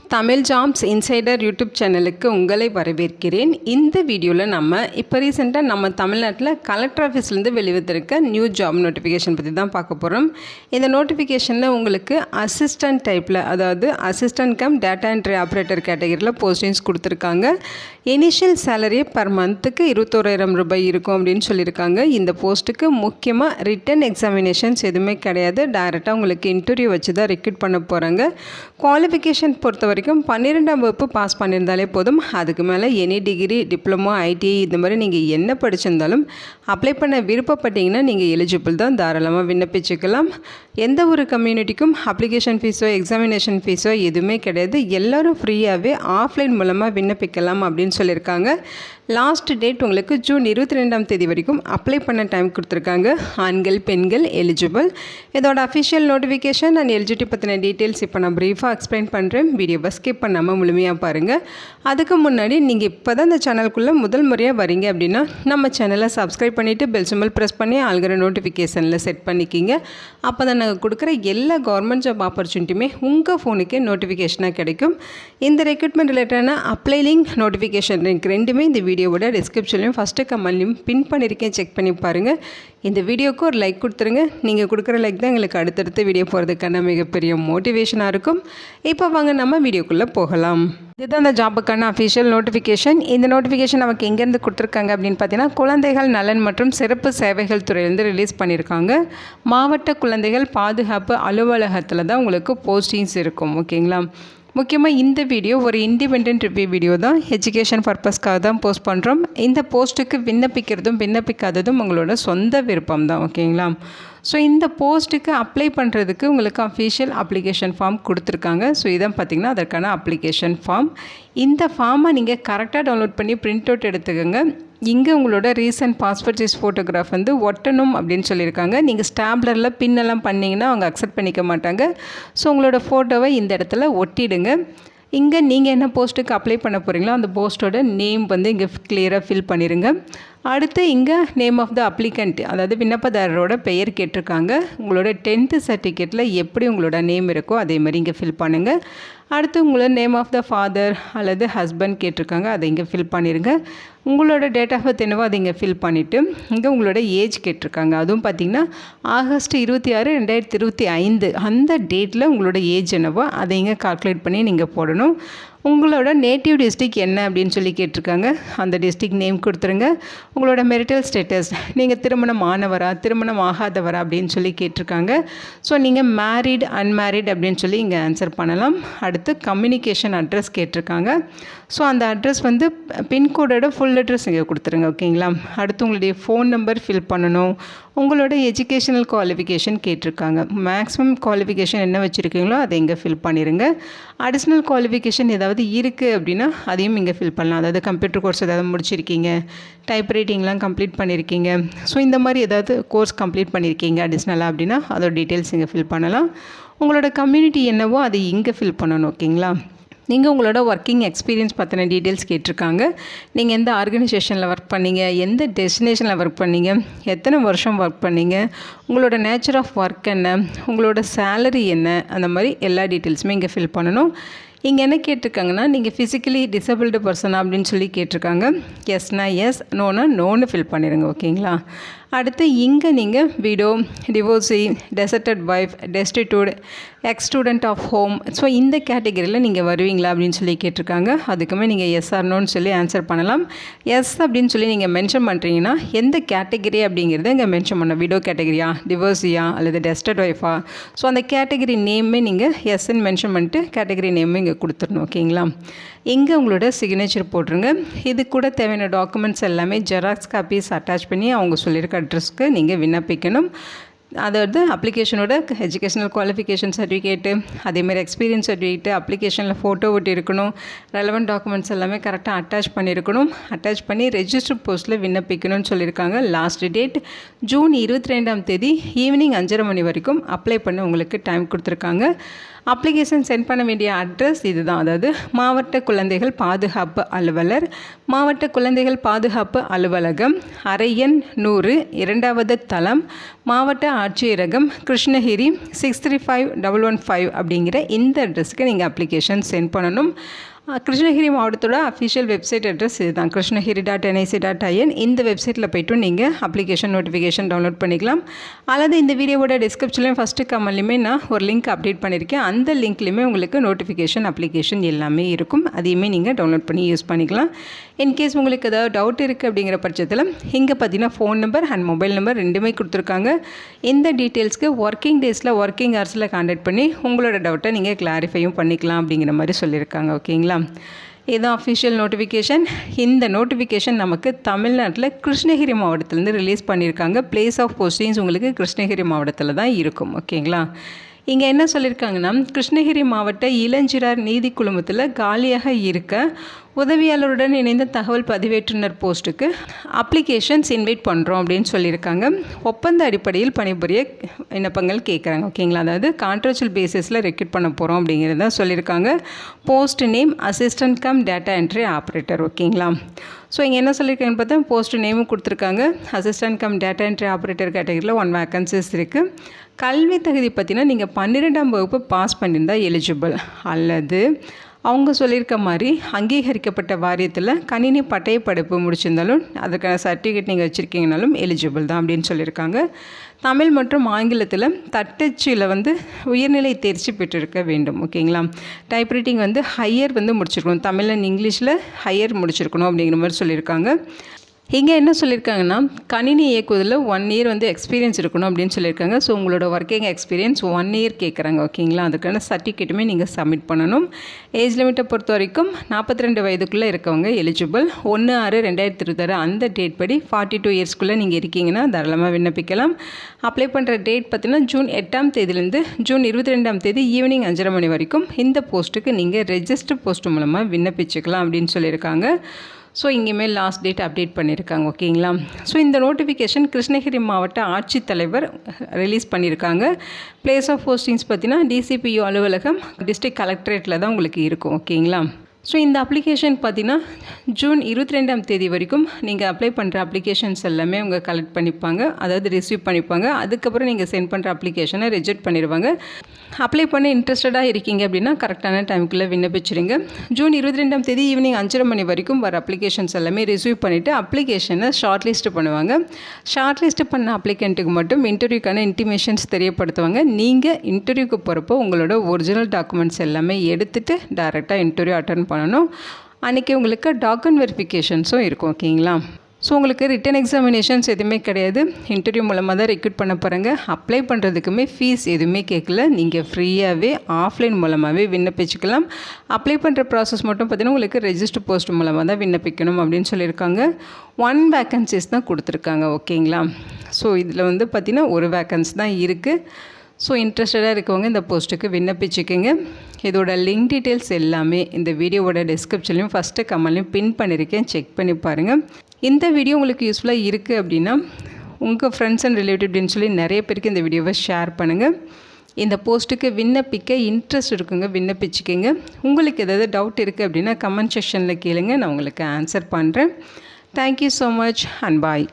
Tamil jobs insider YouTube சேனலுக்கு உங்களை வரவேற்கிறேன். இந்த வீடியோவில் நம்ம இப்போ ரீசெண்டாக நம்ம தமிழ்நாட்டில் கலெக்டர் ஆஃபீஸ்லேருந்து வெளிவந்திருக்க நியூ ஜாப் நோட்டிஃபிகேஷன் பற்றி தான் பார்க்க போகிறோம். இந்த நோட்டிஃபிகேஷனில் உங்களுக்கு அசிஸ்டன்ட் டைப்பில், அதாவது assistant come data entry operator கேட்டகரியில் போஸ்டிங்ஸ் கொடுத்துருக்காங்க. இனிஷியல் சேலரி பர் மந்த்துக்கு 21,000 ரூபாய் இருக்கும் அப்படின்னு சொல்லியிருக்காங்க. இந்த போஸ்ட்டுக்கு முக்கியமாக ரிட்டன் எக்ஸாமினேஷன்ஸ் எதுவுமே கிடையாது. டைரெக்டாக உங்களுக்கு இன்டர்வியூ வச்சு தான் ரெக்ரூட் பண்ண போகிறாங்க. குவாலிஃபிகேஷன் பொறுத்த வரைக்கும் 12ஆம் வகுப்பு பாஸ் பண்ணியிருந்தாலே போதும். அதுக்கு மேலே எனி டிகிரி, டிப்ளமோ, ஐடிஐ இந்த மாதிரி நீங்கள் என்ன படிச்சிருந்தாலும் அப்ளை பண்ண விருப்பப்பட்டீங்கன்னா நீங்கள் எலிஜிபிள் தான். தாராளமாக விண்ணப்பிச்சுக்கலாம். எந்த ஒரு கம்யூனிட்டிக்கும் அப்ளிகேஷன் ஃபீஸோ எக்ஸாமினேஷன் ஃபீஸோ எதுவுமே கிடையாது. எல்லோரும் ஃப்ரீயாகவே ஆஃப்லைன் மூலமாக விண்ணப்பிக்கலாம் அப்படின்னு சொல்லியிருக்காங்க. லாஸ்ட் டேட் உங்களுக்கு ஜூன் 22ஆம் தேதி வரைக்கும் அப்ளை பண்ண டைம் கொடுத்துருக்காங்க. ஆண்கள் பெண்கள் எலிஜிபிள். இதோட அஃபிஷியல் நோட்டிஃபிகேஷன் அண்ட் எலிஜிபிலிட்டி பற்றின டீட்டெயில்ஸ் இப்போ நான் ப்ரீஃபாக எக்ஸ்பிளைன் பண்ணுறேன். வீடியோவை ஸ்கிப் பண்ணாமல் முழுமையாக பாருங்கள். அதுக்கு முன்னாடி நீங்கள் இப்போ தான் இந்த சேனலுக்குள்ளே முதல் முறையாக வரீங்க அப்படின்னா நம்ம சேனலை சப்ஸ்கிரைப் பண்ணிவிட்டு பெல் சிம்பல் ப்ரெஸ் பண்ணி ஆல்கிற நோட்டிஃபிகேஷனில் செட் பண்ணிக்கிங்க. அப்போ தான் நாங்கள் கொடுக்குற எல்லா கவர்மெண்ட் ஜாப் ஆப்பர்ச்சுனிட்டியுமே உங்கள் ஃபோனுக்கே நோட்டிஃபிகேஷனாக கிடைக்கும். இந்த ரெக்ரூட்மெண்ட் ரிலேட்டடான அப்ளை லிங்க், நோட்டிஃபிகேஷன் லிங்க் ரெண்டுமே இந்த வீடியோவோட டிஸ்கிரிப்ஷன்லையும் ஃபஸ்ட்டு கமெண்ட்லையும் பின் பண்ணியிருக்கேன். செக் பண்ணி பாருங்கள். இந்த வீடியோவுக்கு ஒரு லைக் கொடுத்துருங்க. நீங்கள் கொடுக்குற லைக் தான் எங்களுக்கு அடுத்தடுத்த வீடியோ போகிறதுக்கான மிகப்பெரிய மோட்டிவேஷனாக இருக்கும். இப்போ வாங்க நம்ம வீடியோக்குள்ளே போகலாம். இதுதான் இந்த ஜாபுக்கான அஃபிஷியல் நோட்டிஃபிகேஷன். இந்த நோட்டிஃபிகேஷன் நமக்கு எங்கேருந்து கொடுத்துருக்காங்க அப்படின்னு பார்த்தீங்கன்னா, குழந்தைகள் நலன் மற்றும் சிறப்பு சேவைகள் துறையிலேருந்து ரிலீஸ் பண்ணியிருக்காங்க. மாவட்ட குழந்தைகள் பாதுகாப்பு அலுவலகத்தில் தான் உங்களுக்கு போஸ்டிங்ஸ் இருக்கும். ஓகேங்களா? முக்கியமாக இந்த வீடியோ ஒரு இண்டிபெண்ட் ரிவ்யூ வீடியோ தான். எஜுகேஷன் பர்பஸ்க்காக தான் போஸ்ட் பண்ணுறோம். இந்த போஸ்ட்டுக்கு விண்ணப்பிக்கிறதும் விண்ணப்பிக்காததும் உங்களோட சொந்த விருப்பம் தான். ஓகேங்களா? ஸோ இந்த போஸ்ட்டுக்கு அப்ளை பண்ணுறதுக்கு உங்களுக்கு அஃபிஷியல் அப்ளிகேஷன் ஃபார்ம் கொடுத்துருக்காங்க. ஸோ இதான் பார்த்திங்கன்னா அதற்கான அப்ளிகேஷன் ஃபார்ம். இந்த ஃபார்மை நீங்கள் கரெக்டாக டவுன்லோட் பண்ணி பிரிண்ட் அவுட் எடுத்துக்கோங்க. இங்கே உங்களோட ரீசன்ட் பாஸ்போர்ட் சைஸ் ஃபோட்டோகிராஃப் வந்து ஒட்டணும் அப்படின்னு சொல்லியிருக்காங்க. நீங்கள் ஸ்டாப்லரில் பின்னெல்லாம் பண்ணிங்கன்னா அவங்க அக்செப்ட் பண்ணிக்க மாட்டாங்க. ஸோ உங்களோட ஃபோட்டோவை இந்த இடத்துல ஒட்டிடுங்க. இங்கே நீங்கள் என்ன போஸ்ட்டுக்கு அப்ளை பண்ண போகிறீங்களோ அந்த போஸ்ட்டோட நேம் வந்து இங்கே கிளியராக ஃபில் பண்ணிடுங்க. அடுத்து இங்கே நேம் ஆஃப் த அப்ளிகண்ட், அதாவது விண்ணப்பதாரரோட பெயர் கேட்டிருக்காங்க. உங்களோட 10th சர்டிஃபிகேட்டில் எப்படி உங்களோட நேம் இருக்கோ அதே மாதிரி இங்கே ஃபில் பண்ணுங்கள். அடுத்து உங்களோட நேம் ஆஃப் த ஃபாதர் அல்லது ஹஸ்பண்ட் கேட்டிருக்காங்க, அதை இங்கே ஃபில் பண்ணிடுங்க. உங்களோட டேட் ஆஃப் பர்த் என்னவோ அதை இங்கே ஃபில் பண்ணிவிட்டு இங்கே உங்களோட ஏஜ் கேட்டிருக்காங்க. அதுவும் பார்த்திங்கன்னா ஆகஸ்ட் 26, 2025 அந்த டேட்டில் உங்களோட ஏஜ் என்னவோ அதை இங்கே கால்குலேட் பண்ணி நீங்கள் போடணும். உங்களோட நேட்டிவ் டிஸ்ட்ரிக் என்ன அப்படின்னு சொல்லி கேட்டிருக்காங்க. அந்த டிஸ்ட்ரிக் நேம் கொடுத்துருங்க. உங்களோட மெரிட்டல் ஸ்டேட்டஸ், நீங்கள் திருமணம் ஆனவரா திருமணம் ஆகாதவரா அப்படின்னு சொல்லி கேட்டிருக்காங்க. ஸோ நீங்கள் மேரிட் அன்மேரிட் அப்படின்னு சொல்லி இங்கே ஆன்சர் பண்ணலாம். அடுத்து கம்யூனிகேஷன் அட்ரஸ் கேட்டிருக்காங்க. ஸோ அந்த அட்ரஸ் வந்து பின்கோடோட ஃபுல் அட்ரஸ் இங்கே கொடுத்துருங்க. ஓகேங்களா? அடுத்து உங்களுடைய ஃபோன் நம்பர் ஃபில் பண்ணணும். உங்களோட எஜுகேஷனல் குவாலிஃபிகேஷன் கேட்டிருக்காங்க. மேக்ஸிமம் குவாலிஃபிகேஷன் என்ன வச்சுருக்கீங்களோ அதை இங்கே ஃபில் பண்ணிடுங்க. அடிஷ்னல் குவாலிஃபிகேஷன் ஏதாவது இருக்குது அப்படின்னா அதையும் இங்கே ஃபில் பண்ணலாம். அதாவது கம்ப்யூட்டர் கோர்ஸ் ஏதாவது முடிச்சிருக்கீங்க, டைப் ரைட்டிங்லாம் கம்ப்ளீட் பண்ணியிருக்கீங்க, ஸோ இந்த மாதிரி ஏதாவது கோர்ஸ் கம்ப்ளீட் பண்ணியிருக்கீங்க அடிஷ்னலாக அப்படின்னா அதோட டீட்டெயில்ஸ் இங்கே ஃபில் பண்ணலாம். உங்களோட கம்யூனிட்டி என்னவோ அதை இங்கே ஃபில் பண்ணணும். ஓகேங்களா? நீங்கள் உங்களோட ஒர்க்கிங் எக்ஸ்பீரியன்ஸ் பற்றின டீட்டெயில்ஸ் கேட்டிருக்காங்க. நீங்கள் எந்த ஆர்கனைசேஷனில் ஒர்க் பண்ணீங்க, எந்த டெஸ்டினேஷனில் ஒர்க் பண்ணீங்க, எத்தனை வருஷம் ஒர்க் பண்ணீங்க, உங்களோட நேச்சர் ஆஃப் ஒர்க் என்ன, உங்களோட சேலரி என்ன, அந்த மாதிரி எல்லா டீட்டெயில்ஸுமே இங்கே ஃபில் பண்ணணும். இங்கே என்ன கேட்டிருக்காங்கன்னா, நீங்கள் ஃபிசிக்கலி டிசபிள்டு பர்சன் அப்படின்னு சொல்லி கேட்டிருக்காங்க. எஸ்னா எஸ், நோனா நோன்னு ஃபில் பண்ணிடுங்க. ஓகேங்களா? அடுத்து இங்கே நீங்கள் widow, divorcee, deserted wife, destitute, ex student of home, so இந்த கேட்டகரியில் நீங்கள் வருவீங்களா அப்படின்னு சொல்லி கேட்டிருக்காங்க. அதுக்குமே நீங்கள் எஸ் ஆர் நோன்னு சொல்லி ஆன்சர் பண்ணலாம். எஸ் அப்படின்னு சொல்லி நீங்கள் மென்ஷன் பண்ணுறீங்கன்னா எந்த கேட்டகரி அப்படிங்கிறத இங்கே மென்ஷன் பண்ண, விடோ கேட்டகரியா, டிவோர்ஸியா அல்லது டெஸ்டட் ஒய்ஃபா, ஸோ அந்த கேட்டகரி நேமே நீங்கள் எஸ்ன்னு மென்ஷன் பண்ணிட்டு கேட்டகரி நேமே இங்கே கொடுத்துடணும். ஓகேங்களா? இங்கே உங்களோட சிக்னேச்சர் போட்டுருங்க. இது கூட தேவையான டாக்குமெண்ட்ஸ் எல்லாமே ஜெராக்ஸ் காப்பீஸ் அட்டாச் பண்ணி அவங்க சொல்லியிருக்க அட்ரஸ்க்கு நீங்கள் விண்ணப்பிக்கணும். அதாவது அப்ளிகேஷனோட எஜுகேஷனல் குவாலிஃபிகேஷன் சர்டிஃபிகேட்டு, அதேமாதிரி எக்ஸ்பீரியன்ஸ் சர்டிஃபிகேட்டு, அப்ளிகேஷனில் ஃபோட்டோ ஒட்டி இருக்கணும். ரெலவெண்ட் டாக்குமெண்ட்ஸ் எல்லாமே கரெக்டாக அட்டாச் பண்ணியிருக்கணும். அட்டாச் பண்ணி ரெஜிஸ்டர் போஸ்ட்டில் விண்ணப்பிக்கணும்னு சொல்லியிருக்காங்க. லாஸ்ட் டேட் ஜூன் 22ஆம் தேதி ஈவினிங் 5:30 மணி வரைக்கும் அப்ளை பண்ண உங்களுக்கு டைம் கொடுத்துருக்காங்க. அப்ளிகேஷன் சென்ட் பண்ண வேண்டிய அட்ரஸ் இதுதான். அதாவது மாவட்ட குழந்தைகள் பாதுகாப்பு அலுவலர், மாவட்ட குழந்தைகள் பாதுகாப்பு அலுவலகம், அறை எண் 100, 2வது தளம், மாவட்ட ஆட்சியரகம், கிருஷ்ணகிரி 635115 அப்படிங்கிற இந்த அட்ரஸுக்கு நீங்கள் அப்ளிகேஷன் சென்ட் பண்ணணும். கிருஷ்ணகிரி மாவட்டத்தோட அஃபிஷியல் வெப்சைட் அட்ரஸ் இதுதான், krishnagiri.nic.in. இந்த வெப்சைட்டில் போய்ட்டு நீங்கள் அப்ளிகேஷன் நோட்டிஃபிகேஷன் டவுன்லோட் பண்ணிக்கலாம். அல்லது இந்த வீடியோவோட டிஸ்கிரிப்ஷன்லையும் ஃபஸ்ட்டு கமெண்ட்லையுமே நான் ஒரு லிங்க் அப்டேட் பண்ணியிருக்கேன். அந்த லிங்க்லையுமே உங்களுக்கு நோட்டிஃபிகேஷன் அப்ளிகேஷன் எல்லாமே இருக்கும். அதையுமே நீங்கள் டவுன்லோட் பண்ணி யூஸ் பண்ணிக்கலாம். இன்கேஸ் உங்களுக்கு ஏதாவது டவுட் இருக்குது அப்படிங்கிற பட்சத்தில் இங்கே பார்த்தீங்கன்னா phone number and mobile number ரெண்டுமே கொடுத்துருக்காங்க. இந்த டீட்டெயில்ஸ்க்கு ஒர்க்கிங் டேஸில் ஒர்க்கிங் ஹவர்ஸில் கான்டாக்ட் பண்ணி உங்களோட டவுட்டை நீங்கள் கிளாரிஃபையும் பண்ணிக்கலாம் அப்படிங்கிற மாதிரி சொல்லியிருக்காங்க. ஓகேங்களா? இதுதான் அஃபிஷியல் நோட்டிஃபிகேஷன். இந்த நோட்டிஃபிகேஷன் நமக்கு தமிழ்நாட்டில் கிருஷ்ணகிரி மாவட்டத்திலேருந்து ரிலீஸ் பண்ணியிருக்காங்க. பிளேஸ் ஆஃப் போஸ்டிங்ஸ் உங்களுக்கு கிருஷ்ணகிரி மாவட்டத்தில் தான் இருக்கும். ஓகேங்களா? இங்கே என்ன சொல்லியிருக்காங்கன்னா, கிருஷ்ணகிரி மாவட்ட இளஞ்சிறார் நீதி குழுமத்தில் காலியாக இருக்க உதவியாளருடன் இணைந்த தகவல் பதிவேற்றுனர் போஸ்ட்டுக்கு அப்ளிகேஷன்ஸ் இன்வைட் பண்ணுறோம் அப்படின்னு சொல்லியிருக்காங்க. ஒப்பந்த அடிப்படையில் பணிபுரிய விண்ணப்பங்கள் கேட்குறாங்க. ஓகேங்களா? அதாவது கான்ட்ராக்சுவல் பேசிஸில் ரெக்ரூட் பண்ண போகிறோம் அப்படிங்கிறத சொல்லியிருக்காங்க. Post name assistant come data entry operator. ஓகேங்களா? ஸோ இங்கே என்ன சொல்லியிருக்காங்கன்னு பார்த்தா போஸ்ட் நேமும் கொடுத்துருக்காங்க. Assistant come data entry operator கேட்டகரியில் 1 வேக்கன்சிஸ் இருக்குது. கல்வி தகுதி பார்த்தீங்கன்னா நீங்கள் 12ஆம் வகுப்பு பாஸ் பண்ணியிருந்தால் எலிஜிபிள், அல்லது அவங்க சொல்லியிருக்க மாதிரி அங்கீகரிக்கப்பட்ட வாரியத்தில் கணினி பட்டய படிப்பு முடிச்சிருந்தாலும் அதுக்கான சர்டிஃபிகேட் நீங்கள் வச்சுருக்கீங்கனாலும் எலிஜிபிள் தான் அப்படின்னு சொல்லியிருக்காங்க. தமிழ் மற்றும் ஆங்கிலத்தில் தட்டச்சில் உயர்நிலை தேர்ச்சி பெற்றிருக்க வேண்டும். ஓகேங்களா? டைப்ரைட்டிங் ஹையர் முடிச்சிருக்கணும். தமிழ் அண்ட் இங்கிலீஷில் ஹையர் முடிச்சிருக்கணும் அப்படிங்கிற மாதிரி சொல்லியிருக்காங்க. இங்கே என்ன சொல்லியிருக்காங்கன்னா, கணினி இயக்குவதில் 1 இயர் எக்ஸ்பீரியன்ஸ் இருக்கணும் அப்படின்னு சொல்லியிருக்காங்க. ஸோ உங்களோட ஒர்க்கிங் எக்ஸ்பீரியன்ஸ் 1 இயர் கேட்குறாங்க. ஓகேங்களா? அதுக்கான சர்டிஃபிகேட்டுமே நீங்கள் சப்மிட் பண்ணணும். ஏஜ் லிமிட்டை பொறுத்த வரைக்கும் 42 வயதுக்குள்ளே இருக்கவங்க எலிஜிபிள். 1/6/2026 அந்த டேட் படி 42 இயர்ஸ்க்குள்ளே நீங்கள் இருக்கீங்கன்னா தாராளமாக விண்ணப்பிக்கலாம். அப்ளை பண்ணுற டேட் பார்த்தீங்கன்னா ஜூன் 8ஆம் தேதியிலேருந்து ஜூன் 22ஆம் தேதி ஈவினிங் 5:30 மணி வரைக்கும் இந்த போஸ்ட்டுக்கு நீங்கள் ரெஜிஸ்டர் போஸ்ட் மூலமாக விண்ணப்பிச்சுக்கலாம் அப்படின்னு சொல்லியிருக்காங்க. ஸோ இங்கேயுமே லாஸ்ட் டேட் அப்டேட் பண்ணியிருக்காங்க. ஓகேங்களா? ஸோ இந்த நோட்டிஃபிகேஷன் கிருஷ்ணகிரி மாவட்ட ஆட்சித்தலைவர் ரிலீஸ் பண்ணியிருக்காங்க. பிளேஸ் ஆஃப் போஸ்டிங்ஸ் பார்த்தீங்கன்னா டிசிபிஓ அலுவலகம் டிஸ்ட்ரிக்ட் கலெக்டரேட்டில் தான் உங்களுக்கு இருக்கும். ஓகேங்களா? ஸோ இந்த அப்ளிகேஷன் பார்த்தீங்கன்னா ஜூன் 22ஆம் தேதி வரைக்கும் நீங்கள் அப்ளை பண்ணுற அப்ளிகேஷன்ஸ் எல்லாமே அவங்க கலெக்ட் பண்ணிப்பாங்க, அதாவது ரிசீவ் பண்ணிப்பாங்க. அதுக்கப்புறம் நீங்கள் சென்ட் பண்ணுற அப்ளிகேஷனை ரிஜெக்ட் பண்ணிடுவாங்க. அப்ளை பண்ண இன்ட்ரெஸ்டடாக இருக்கீங்க அப்படின்னா கரெக்டான டைமுக்குள்ளே விண்ணப்பிச்சிருங்க. ஜூன் 22ஆம் தேதி ஈவினிங் 5:30 மணி வரைக்கும் வர அப்ளிகேஷன்ஸ் எல்லாமே ரிசீவ் பண்ணிவிட்டு அப்ளிகேஷனை ஷார்ட் லிஸ்ட் பண்ணுவாங்க. ஷார்ட் லிஸ்ட் பண்ண அப்ளிகண்ட்டுக்கு மட்டும் இன்டர்வியூக்கான இன்டிமேஷன்ஸ் தெரியப்படுத்துவாங்க. நீங்கள் இன்டர்வியூக்கு போகிறப்போ உங்களோட ஒரிஜினல் டாக்குமெண்ட்ஸ் எல்லாமே எடுத்துகிட்டு டைரெக்டாக இன்டர்வியூ அட்டன் பண்ணணும். அன்றைக்கி உங்களுக்கு டாக்குமெண்ட் வெரிஃபிகேஷன்ஸும் இருக்கும். ஓகேங்களா? ஸோ உங்களுக்கு ரிட்டன் எக்ஸாமினேஷன்ஸ் எதுவுமே கிடையாது. இன்டர்வியூ மூலமாக தான் ரெக்ரூட் பண்ண போகிறாங்க. அப்ளை பண்ணுறதுக்குமே ஃபீஸ் எதுவுமே கேட்கல. நீங்கள் ஃப்ரீயாகவே ஆஃப்லைன் மூலமாகவே விண்ணப்பிச்சுக்கலாம். அப்ளை பண்ணுற ப்ராசஸ் மட்டும் பார்த்தீங்கன்னா உங்களுக்கு ரெஜிஸ்டர் போஸ்ட் மூலமாக தான் விண்ணப்பிக்கணும் அப்படின்னு சொல்லியிருக்காங்க. 1 வேக்கன்சிஸ் தான் கொடுத்துருக்காங்க. ஓகேங்களா? ஸோ இதில் பார்த்திங்கன்னா 1 வேக்கன்சி தான் இருக்குது. ஸோ இன்ட்ரெஸ்டடாக இருக்கவங்க இந்த போஸ்ட்டுக்கு விண்ணப்பிச்சுக்கோங்க. இதோட லிங்க் டீட்டெயில்ஸ் எல்லாமே இந்த வீடியோவோட டிஸ்கிரிப்ஷன்லையும் ஃபஸ்ட்டு கமெண்ட்லையும் பின் பண்ணியிருக்கேன், செக் பண்ணி பாருங்கள். இந்த வீடியோ உங்களுக்கு யூஸ்ஃபுல்லாக இருக்குது அப்படின்னா உங்கள் ஃப்ரெண்ட்ஸ் அண்ட் ரிலேட்டிவ் அப்படின்னு சொல்லி நிறைய பேருக்கு இந்த வீடியோவை ஷேர் பண்ணுங்கள். இந்த போஸ்ட்டுக்கு விண்ணப்பிக்க இன்ட்ரெஸ்ட் இருக்குங்க, விண்ணப்பிச்சுக்கோங்க. உங்களுக்கு ஏதாவது டவுட் இருக்குது அப்படின்னா கமெண்ட் செக்ஷனில் கேளுங்க, நான் உங்களுக்கு ஆன்சர் பண்ணுறேன். Thank you so much and bye.